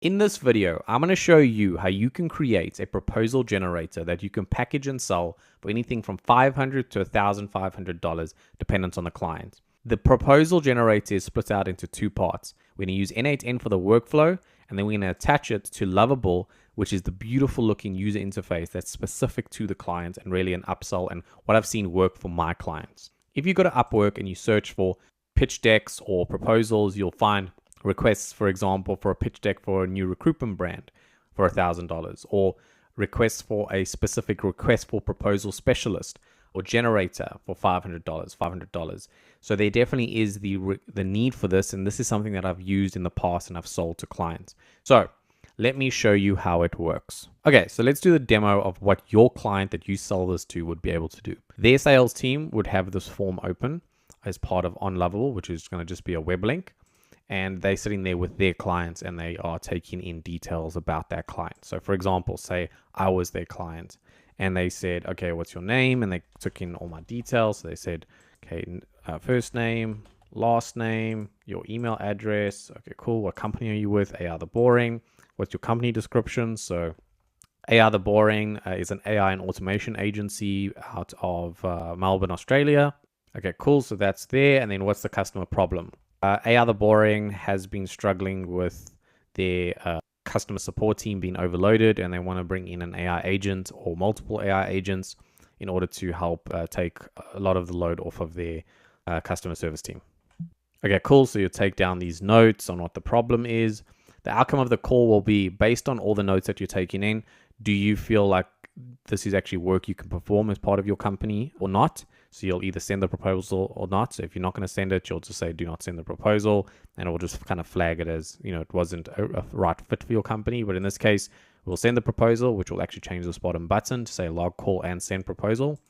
In this video, I'm going to show you how you can create a proposal generator that you can package and sell for anything from $500 to $1,500 dependent on the client. The proposal generator is split out into two parts. We're going to use N8N for the workflow, and then we're going to attach it to Lovable, which is the beautiful looking user interface that's specific to the client and really an upsell and what I've seen work for my clients. If you go to Upwork and you search for pitch decks or proposals, you'll find requests, for example, for a pitch deck for a new recruitment brand for $1,000, or requests for a specific request for proposal specialist or generator for $500. So there definitely is the need for this, and this is something that I've used in the past and I've sold to clients. So let me show you how it works. Okay, so let's do the demo of what your client that you sell this to would be able to do. Their sales team would have this form open as part of n8n Lovable, which is going to just be a web link. And they're sitting there with their clients and they are taking in details about that client. So for example, say I was their client and they said, okay, what's your name? And they took in all my details. So they said, okay, first name, last name, your email address. Okay, cool. What company are you with? AI The Boring. What's your company description? So AI The Boring is an AI and automation agency out of Melbourne, Australia. Okay, cool. So that's there. And then what's the customer problem? AI The Boring has been struggling with their customer support team being overloaded, and they want to bring in an AI agent or multiple AI agents in order to help take a lot of the load off of their customer service team. Okay, cool. So you take down these notes on what the problem is. The outcome of the call will be based on all the notes that you're taking in. Do you feel like this is actually work you can perform as part of your company or not? So you'll either send the proposal or not. So if you're not going to send it, you'll just say, do not send the proposal, and it will just kind of flag it as, it wasn't a right fit for your company. But in this case, we'll send the proposal, which will actually change this bottom button to say log, call, and send proposal.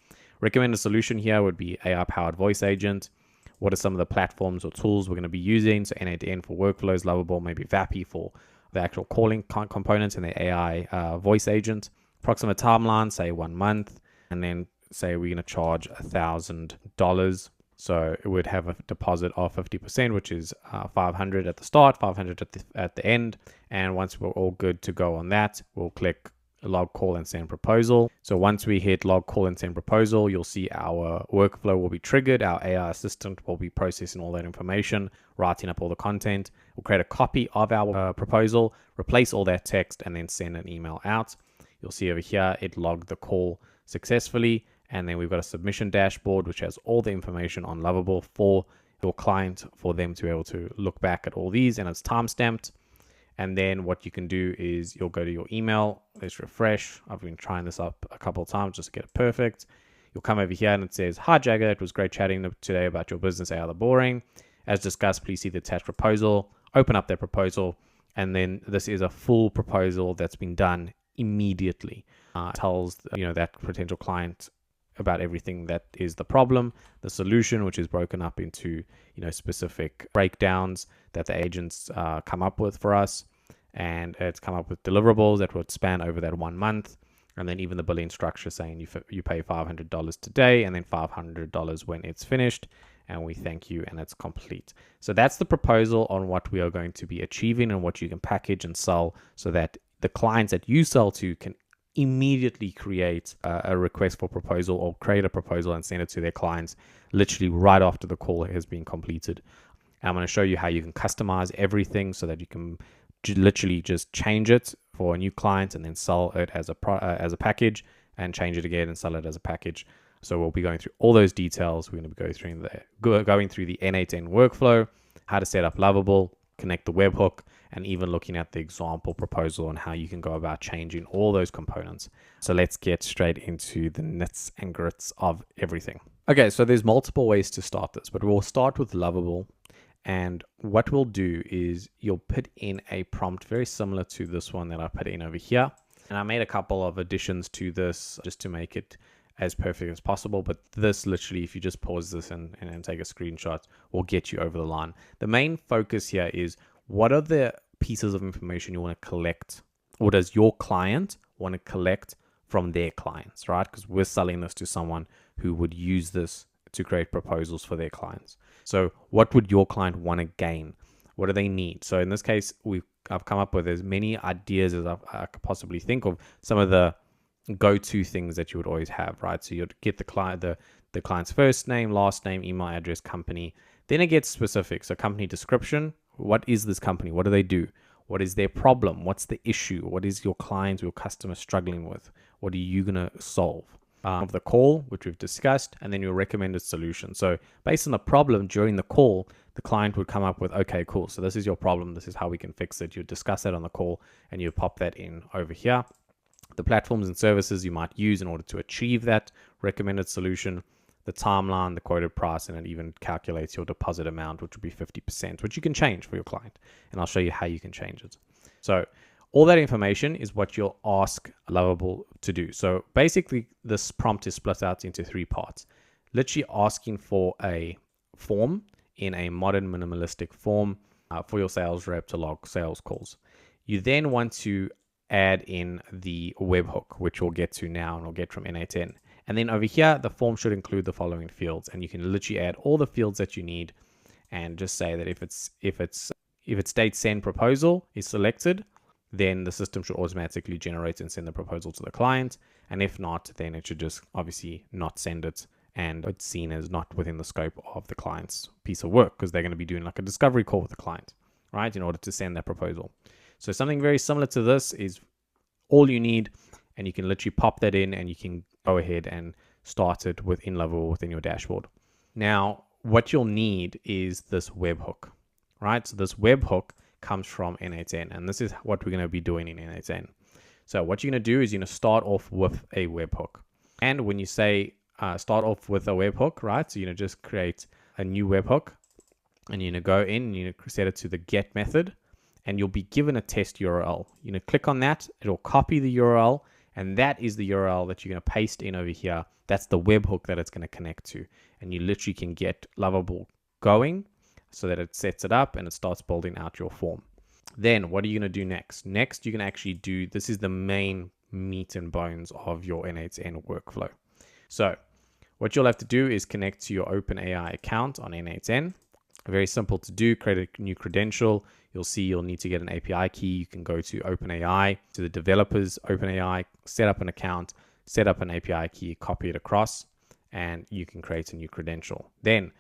Recommended solution here would be AI-powered voice agent. What are some of the platforms or tools we're going to be using? So N8N for workflows, Lovable, maybe Vappy for the actual calling components, and the AI voice agent. Approximate timeline, say 1 month, and then say we're going to charge $1,000. So it would have a deposit of 50%, which is $500 at the start, $500 at the end. And once we're all good to go on that, we'll click log, call, and send proposal. So once we hit log, call, and send proposal, you'll see our workflow will be triggered. Our AI assistant will be processing all that information, writing up all the content. We'll create a copy of our proposal, replace all that text, and then send an email out. You'll see over here, it logged the call successfully. And then we've got a submission dashboard, which has all the information on Lovable for your client, for them to be able to look back at all these, and it's timestamped. And then what you can do is you'll go to your email. Let's refresh. I've been trying this up a couple of times just to get it perfect. You'll come over here and it says, hi Jagger, it was great chatting today about your business, AI The Boring. As discussed, please see the attached proposal. Open up that proposal. And then this is a full proposal that's been done immediately. Tells that potential client about everything that is the problem, the solution, which is broken up into specific breakdowns that the agents come up with for us, and it's come up with deliverables that would span over that 1 month, and then even the billing structure saying you pay $500 today and then $500 when it's finished, and we thank you, and it's complete. So that's the proposal on what we are going to be achieving and what you can package and sell, so that the clients that you sell to can immediately create a request for proposal or create a proposal and send it to their clients literally right after the call has been completed. And I'm going to show you how you can customize everything so that you can literally just change it for a new client and then sell it as a package, and change it again and sell it as a package. So we'll be going through all those details. We're going to be going through the N8N workflow, how to set up Lovable, connect the webhook, and even looking at the example proposal and how you can go about changing all those components. So let's get straight into the nits and grits of everything. Okay, so there's multiple ways to start this, but we'll start with Lovable. And what we'll do is you'll put in a prompt very similar to this one that I put in over here. And I made a couple of additions to this just to make it as perfect as possible. But this literally, if you just pause this and take a screenshot, will get you over the line. The main focus here is, what are the pieces of information you want to collect, or does your client want to collect from their clients, right? Because we're selling this to someone who would use this to create proposals for their clients. So what would your client want to gain? What do they need? So in this case, I've come up with as many ideas as I could possibly think of. Some of the go-to things that you would always have, right? So you'd get the client's first name, last name, email address, company. Then it gets specific. So company description. What is this company? What do they do? What is their problem? What's the issue? What is your client or your customer struggling with? What are you going to solve? Of the call, which we've discussed, and then your recommended solution. So based on the problem during the call, the client would come up with, okay, cool. So this is your problem. This is how we can fix it. You discuss that on the call and you pop that in over here. The platforms and services you might use in order to achieve that recommended solution, the timeline, the quoted price, and it even calculates your deposit amount, which would be 50%, which you can change for your client. And I'll show you how you can change it. So all that information is what you'll ask Lovable to do. So basically, this prompt is split out into 3 parts. Literally asking for a form in a modern minimalistic form for your sales rep to log sales calls. You then want to add in the webhook, which we'll get to now, and we'll get from N8N. And then over here, the form should include the following fields, and you can literally add all the fields that you need, and just say that if it states send proposal is selected, then the system should automatically generate and send the proposal to the client. And if not, then it should just obviously not send it, and it's seen as not within the scope of the client's piece of work, because they're going to be doing like a discovery call with the client, right, in order to send that proposal. So something very similar to this is all you need, and you can literally pop that in and you can go ahead and start it within Lovable within your dashboard. Now, what you'll need is this webhook, right? So this webhook comes from N8N, and this is what we're going to be doing in N8N. So what you're going to do is you're going to start off with a webhook. And when you say start off with a webhook, right? So you're going to just create a new webhook, and you're going to go in and you're going to set it to the get method, and you'll be given a test URL. You're going to click on that, it'll copy the URL, and that is the URL that you're going to paste in over here. That's the webhook that it's going to connect to. And you literally can get Lovable going so that it sets it up and it starts building out your form. Then what are you going to do next? Next, you can actually do, this is the main meat and bones of your N8N workflow. So what you'll have to do is connect to your OpenAI account on N8N. Very simple to do. Create a new credential. You'll see you'll need to get an API key. You can go to OpenAI, to the developers, OpenAI, set up an account, set up an API key, copy it across, and you can create a new credential. Then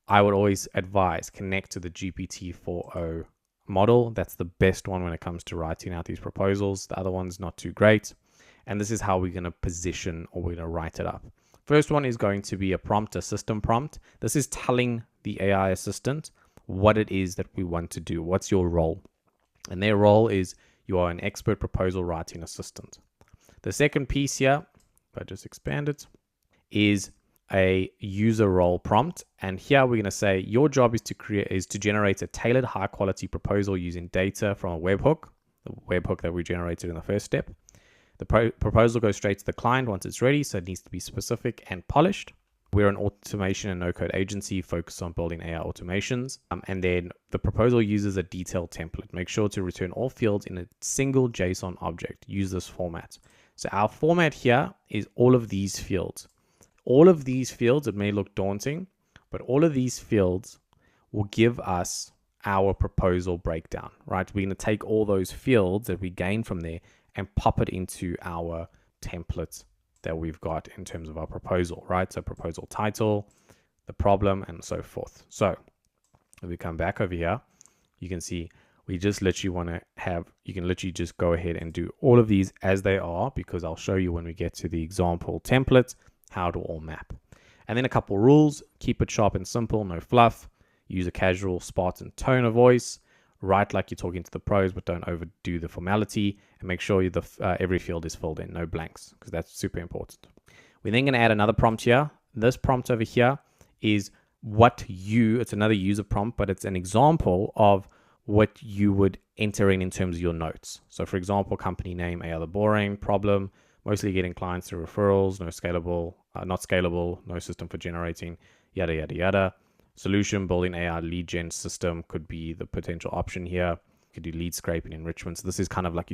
I would always advise connect to the GPT-4o model. That's the best one when it comes to writing out these proposals. The other one's not too great. And this is how we're going to position, or we're going to write it up. First one is going to be a prompt, a system prompt. This is telling the AI assistant what it is that we want to do. What's your role? And their role is you are an expert proposal writing assistant. The second piece here, if I just expand it, is a user role prompt. And here we're going to say your job is to generate a tailored high quality proposal using data from a webhook, the webhook that we generated in the first step. The proposal goes straight to the client once it's ready, so it needs to be specific and polished. We're an automation and no-code agency focused on building AI automations. And then the proposal uses a detailed template. Make sure to return all fields in a single JSON object. Use this format. So our format here is all of these fields. All of these fields, it may look daunting, but all of these fields will give us our proposal breakdown, right? We're going to take all those fields that we gain from there and pop it into our template that we've got in terms of our proposal, right? So proposal title, the problem, and so forth. So if we come back over here, you can see we just literally want to have, you can literally just go ahead and do all of these as they are, because I'll show you when we get to the example template how to all map. And then a couple rules: keep it sharp and simple, no fluff, use a casual, Spartan tone of voice, write like you're talking to the pros, but don't overdo the formality, and make sure every field is filled in, no blanks, because that's super important. We're then going to add another prompt here. This prompt over here is it's another user prompt, but it's an example of what you would enter in terms of your notes. So for example, company name, AI the boring, problem, mostly getting clients through referrals, not scalable, no system for generating, yada, yada, yada. Solution, building AI lead gen system could be the potential option here. You could do lead scraping enrichment. So this is kind of like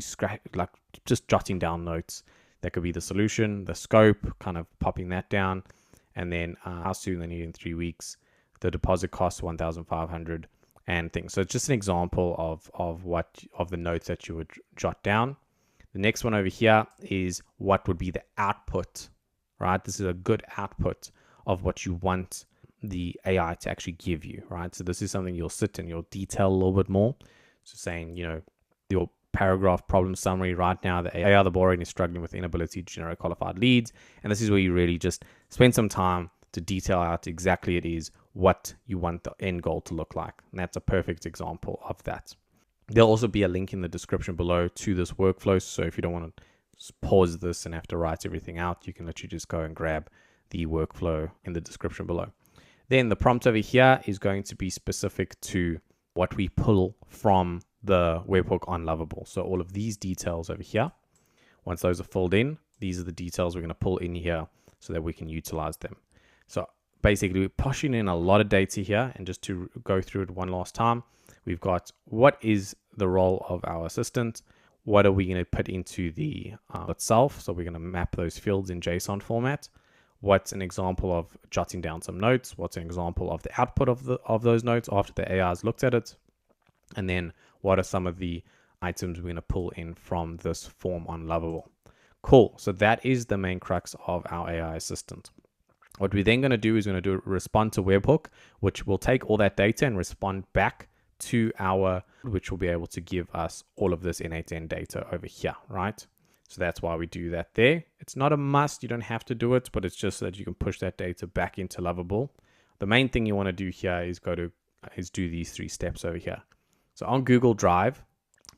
just jotting down notes. That could be the solution, the scope, kind of popping that down. And then how soon they need in 3 weeks. The deposit cost, 1,500. and things. So it's just an example of the notes that you would jot down. The next one over here is what would be the output, right? This is a good output of what you want the AI to actually give you, right? So this is something you'll sit and you'll detail a little bit more. So saying, your paragraph problem summary right now, the AI, the boring, is struggling with the inability to generate qualified leads. And this is where you really just spend some time to detail out exactly it is what you want the end goal to look like. And that's a perfect example of that. There'll also be a link in the description below to this workflow. So if you don't want to pause this and have to write everything out, you can literally just go and grab the workflow in the description below. Then the prompt over here is going to be specific to what we pull from the webhook on Lovable. So all of these details over here, once those are filled in, these are the details we're going to pull in here so that we can utilize them. So basically, we're pushing in a lot of data here. And just to go through it one last time, we've got what is the role of our assistant, what are we going to put into the itself. So we're going to map those fields in JSON format. What's an example of jotting down some notes? What's an example of the output of those notes after the AI has looked at it? And then what are some of the items we're going to pull in from this form on Lovable? Cool. So that is the main crux of our AI assistant. What we're then going to do is going to do respond to webhook, which will take all that data and respond back to our, which will be able to give us all of this N8N data over here, right? So that's why we do that there. It's not a must. You don't have to do it, but it's just so that you can push that data back into Lovable. The main thing you want to do here is do these 3 steps over here. So on Google Drive,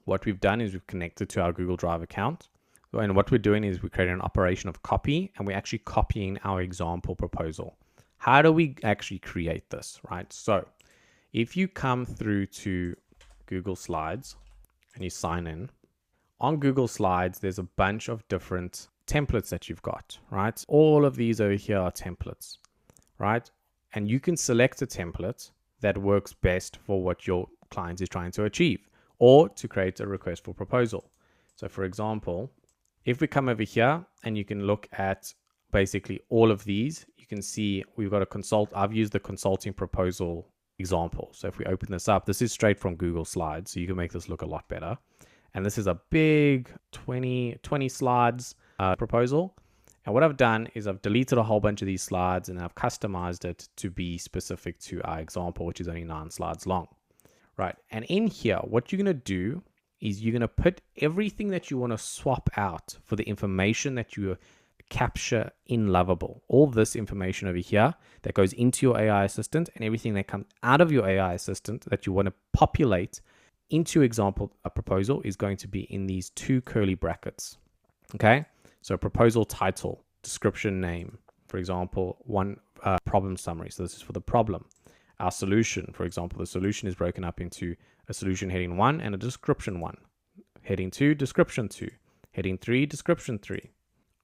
what we've done is we've connected to our Google Drive account. And what we're doing is we're creating an operation of copy, and we're actually copying our example proposal. How do we actually create this, right? So if you come through to Google Slides and you sign in, on Google Slides, there's a bunch of different templates that you've got, right? All of these over here are templates, right? And you can select a template that works best for what your client is trying to achieve, or to create a request for proposal. So for example, if we come over here and you can look at basically all of these, you can see we've got I've used the consulting proposal example. So if we open this up, this is straight from Google Slides, so you can make this look a lot better. And this is a big 20 slides proposal. And what I've done is I've deleted a whole bunch of these slides and I've customized it to be specific to our example, which is only 9 slides long, right? And in here, what you're going to do is you're going to put everything that you want to swap out for the information that you capture in Lovable. All this information over here that goes into your AI assistant, and everything that comes out of your AI assistant that you want to populate into example a proposal is going to be in these 2 curly brackets. Okay, so proposal title, description name, for example, one problem summary. So this is for the problem. Our solution, for example, the solution is broken up into a solution heading 1 and a description 1. Heading 2, description 2. Heading 3, description 3.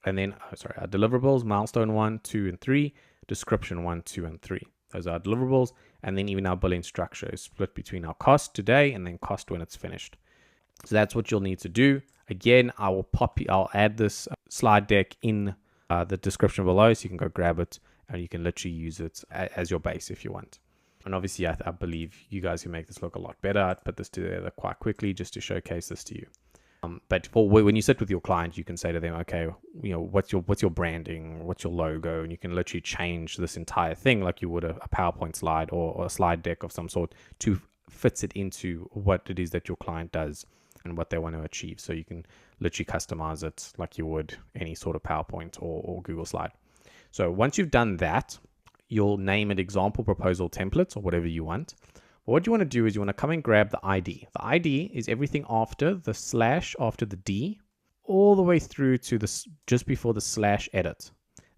And then, our deliverables, milestone 1, 2, and 3, description 1, 2, and 3. Those are our deliverables. And then even our billing structure is split between our cost today and then cost when it's finished. So that's what you'll need to do. Again, I'll add this slide deck in the description below, so you can go grab it and you can literally use it as your base if you want. And obviously, I believe you guys can make this look a lot better. I'd put this together quite quickly just to showcase this to you. But when you sit with your client, you can say to them, okay, what's your branding, what's your logo, and you can literally change this entire thing like you would a PowerPoint slide or a slide deck of some sort to fit it into what it is that your client does and what they want to achieve. So you can literally customize it like you would any sort of PowerPoint or Google slide. So once you've done that, you'll name it example proposal templates or whatever you want. But what you want to do is you want to come and grab the ID. The ID is everything after the slash, after the D, all the way through to this just before the slash edit.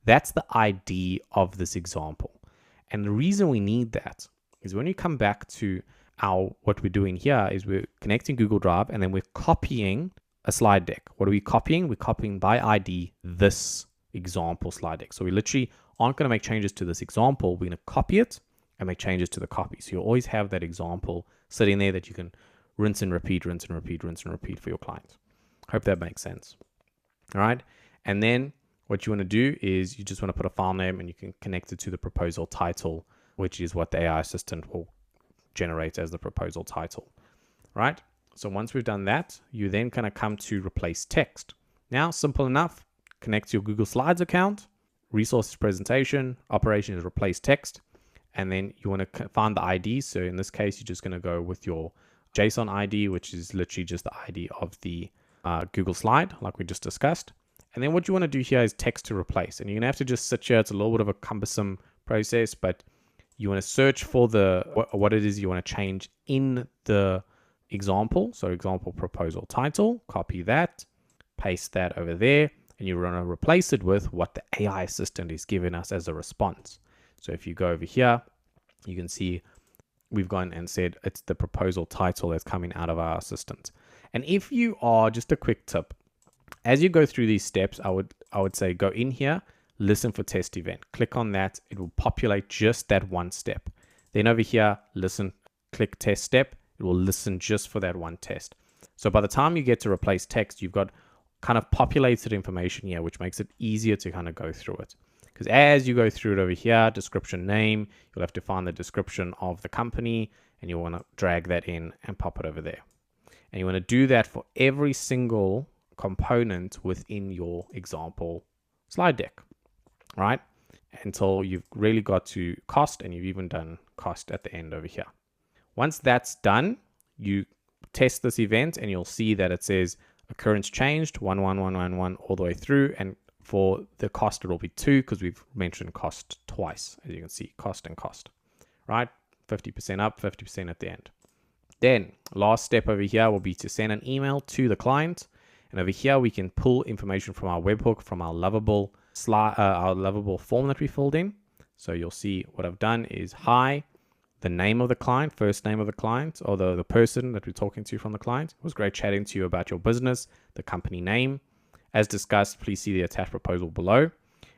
That's the ID of this example. And the reason we need that is when you come back to what we're doing here is we're connecting Google Drive and then we're copying a slide deck. What are we copying? We're copying by ID this example slide deck. So we literally aren't going to make changes to this example. We're going to copy it and make changes to the copy. So you'll always have that example sitting there that you can rinse and repeat, rinse and repeat, rinse and repeat for your clients. Hope that makes sense. All right. And then what you want to do is you just want to put a file name and you can connect it to the proposal title, which is what the AI assistant will generate as the proposal title, right? So once we've done that, you then kind of come to replace text. Now, simple enough, connect to your Google Slides account, resources presentation, operation is replace text, and then you want to find the ID. So in this case, you're just going to go with your JSON ID, which is literally just the ID of the Google slide, like we just discussed. And then what you want to do here is text to replace. And you're going to have to just sit here. It's a little bit of a cumbersome process, but you want to search for what it is you want to change in the example. So example proposal title, copy that, paste that over there, and you want to replace it with what the AI assistant is giving us as a response. So if you go over here, you can see we've gone and said it's the proposal title that's coming out of our assistant. And if you are, just a quick tip, as you go through these steps, I would say go in here, listen for test event. Click on that. It will populate just that one step. Then over here, listen, click test step. It will listen just for that one test. So by the time you get to replace text, you've got kind of populated information here, which makes it easier to kind of go through it. Because as you go through it over here, description name, you'll have to find the description of the company, and you want to drag that in and pop it over there. And you want to do that for every single component within your example slide deck, right? Until you've really got to cost, and you've even done cost at the end over here. Once that's done, you test this event and you'll see that it says occurrence changed 11111 all the way through, and for the cost it will be 2 because we've mentioned cost twice. As you can see, cost and cost, right? 50% up, 50% at the end. Then last step over here will be to send an email to the client, and over here we can pull information from our webhook, from our Lovable form that we filled in. So you'll see what I've done is hi, the name of the client, first name of the client, or the person that we're talking to from the client. It was great chatting to you about your business, the company name. As discussed, please see the attached proposal below. And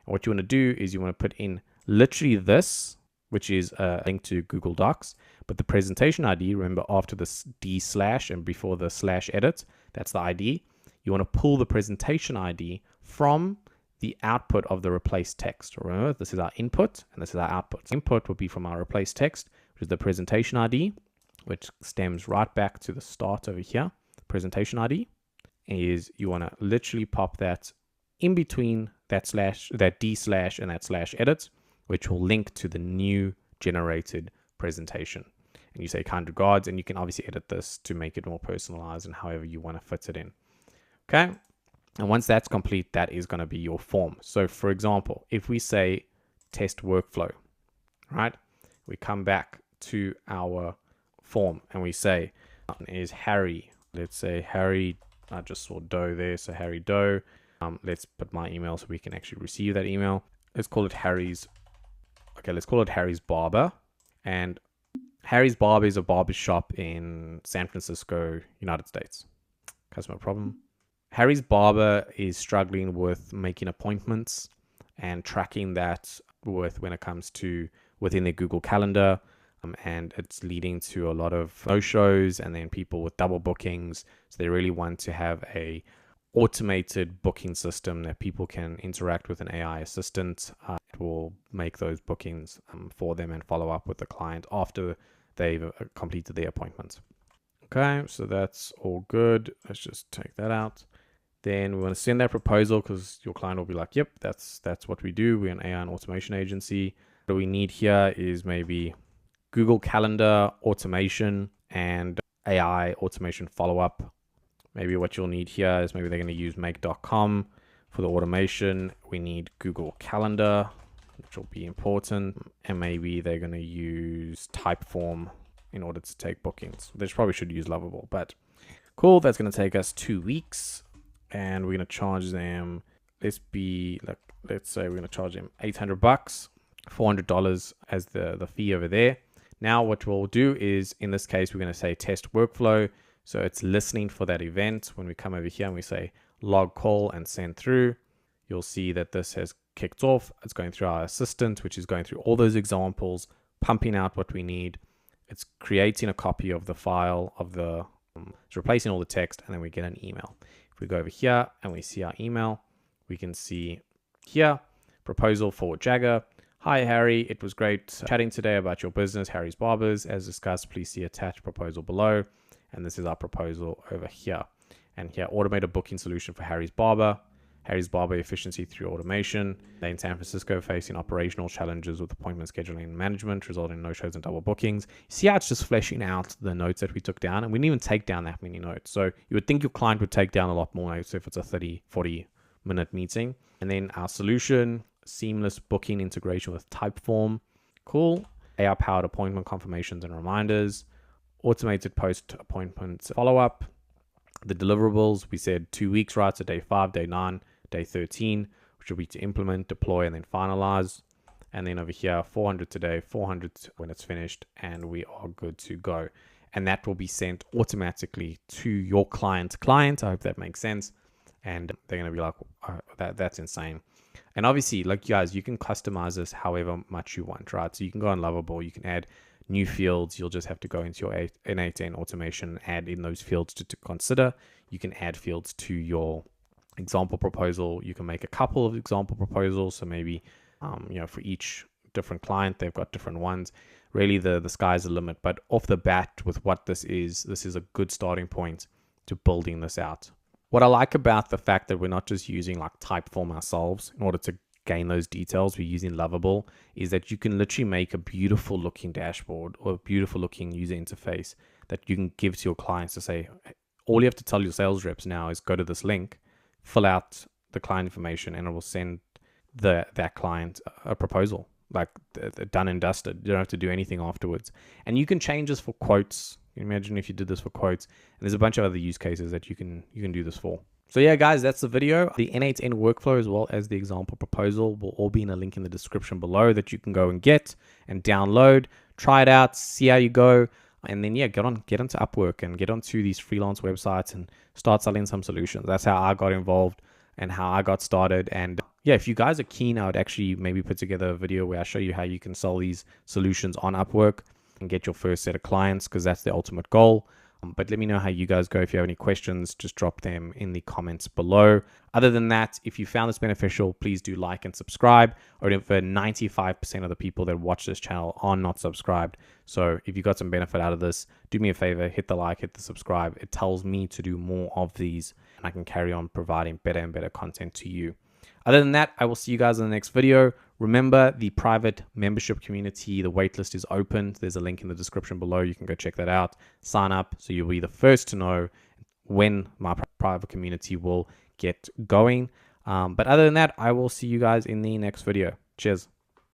what you want to do is you want to put in literally this, which is a link to Google Docs, but the presentation ID, remember after this D/ and before the /edit, that's the ID. You want to pull the presentation ID from the output of the replace text. Remember, this is our input and this is our output. Input will be from our replace text, which is the presentation ID, which stems right back to the start over here. Presentation ID is you want to literally pop that in between that D/ and that /edit, which will link to the new generated presentation. And you say kind regards, and you can obviously edit this to make it more personalized and however you want to fit it in. Okay. And once that's complete, that is going to be your form. So for example, if we say test workflow, right? We come back to our form and we say, is Harry, let's say Harry, I just saw Doe there. So Harry Doe, let's put my email so we can actually receive that email. Let's call it Harry's. Okay. Let's call it Harry's Barber. And Harry's Barber is a barber shop in San Francisco, United States. Customer problem. Harry's Barber is struggling with making appointments and tracking that when it comes to within their Google Calendar. And it's leading to a lot of no-shows and then people with double bookings. So they really want to have a automated booking system that people can interact with an AI assistant. It will make those bookings for them and follow up with the client after they've completed their appointment. Okay, so that's all good. Let's just take that out. Then we want to send that proposal because your client will be like, yep, that's what we do. We're an AI and automation agency. What we need here is maybe Google Calendar automation and AI automation follow-up. Maybe what you'll need here is maybe they're going to use make.com for the automation. We need Google Calendar, which will be important. And maybe they're going to use Typeform in order to take bookings. They probably should use Lovable, but cool. That's going to take us 2 weeks. And we're going to charge them, let's say we're going to charge them $800, $400 as the fee over there. Now what we'll do is, in this case, we're going to say test workflow. So it's listening for that event. When we come over here and we say log call and send through, you'll see that this has kicked off. It's going through our assistant, which is going through all those examples, pumping out what we need. It's creating a copy of the file it's replacing all the text, and then we get an email. If we go over here and we see our email, we can see here, proposal for Jagger. Hi, Harry. It was great chatting today about your business, Harry's Barbers. As discussed, please see attached proposal below. And this is our proposal over here. And here, automated booking solution for Harry's Barber. Harry's Barber efficiency through automation. They in San Francisco facing operational challenges with appointment scheduling and management, resulting in no-shows and double bookings. See how it's just fleshing out the notes that we took down, and we didn't even take down that many notes. So you would think your client would take down a lot more notes if it's a 30, 40-minute meeting. And then our solution, seamless booking integration with Typeform. Cool. AI-powered appointment confirmations and reminders. Automated post-appointment follow-up. The deliverables, we said 2 weeks, right? So day 5, day 9, day 13, which will be to implement, deploy, and then finalize. And then over here, 400 today, 400 when it's finished, and we are good to go. And that will be sent automatically to your client's client. I hope that makes sense. And they're going to be like, oh, that's insane. And obviously, like guys, you can customize this however much you want, right? So you can go on Lovable, you can add new fields. You'll just have to go into your n8n automation, add in those fields to consider. You can add fields to your example proposal. You can make a couple of example proposals. So maybe, for each different client, they've got different ones. Really, the sky's the limit. But off the bat with what this is a good starting point to building this out. What I like about the fact that we're not just using like Typeform ourselves in order to gain those details, we're using Lovable, is that you can literally make a beautiful looking dashboard or a beautiful looking user interface that you can give to your clients to say, all you have to tell your sales reps now is go to this link, fill out the client information, and it will send that client a proposal, like done and dusted. You don't have to do anything afterwards. And you can change this for quotes. Imagine if you did this for quotes, and there's a bunch of other use cases that you can do this for. So yeah, guys, that's the video. The n8n workflow as well as the example proposal will all be in a link in the description below that you can go and get and download, try it out, see how you go, and then yeah, get onto Upwork and get onto these freelance websites and start selling some solutions. That's how I got involved and how I got started. And yeah, if you guys are keen, I would actually maybe put together a video where I show you how you can sell these solutions on Upwork and get your first set of clients, because that's the ultimate goal. But let me know how you guys go. If you have any questions, just drop them in the comments below. Other than that, if you found this beneficial, please do like and subscribe. Over 95% of the people that watch this channel are not subscribed. So if you got some benefit out of this, do me a favor, hit the like, hit the subscribe. It tells me to do more of these, and I can carry on providing better and better content to you. Other than that, I will see you guys in the next video. Remember, the private membership community, the waitlist is open. There's a link in the description below. You can go check that out. Sign up so you'll be the first to know when my private community will get going. But other than that, I will see you guys in the next video. Cheers.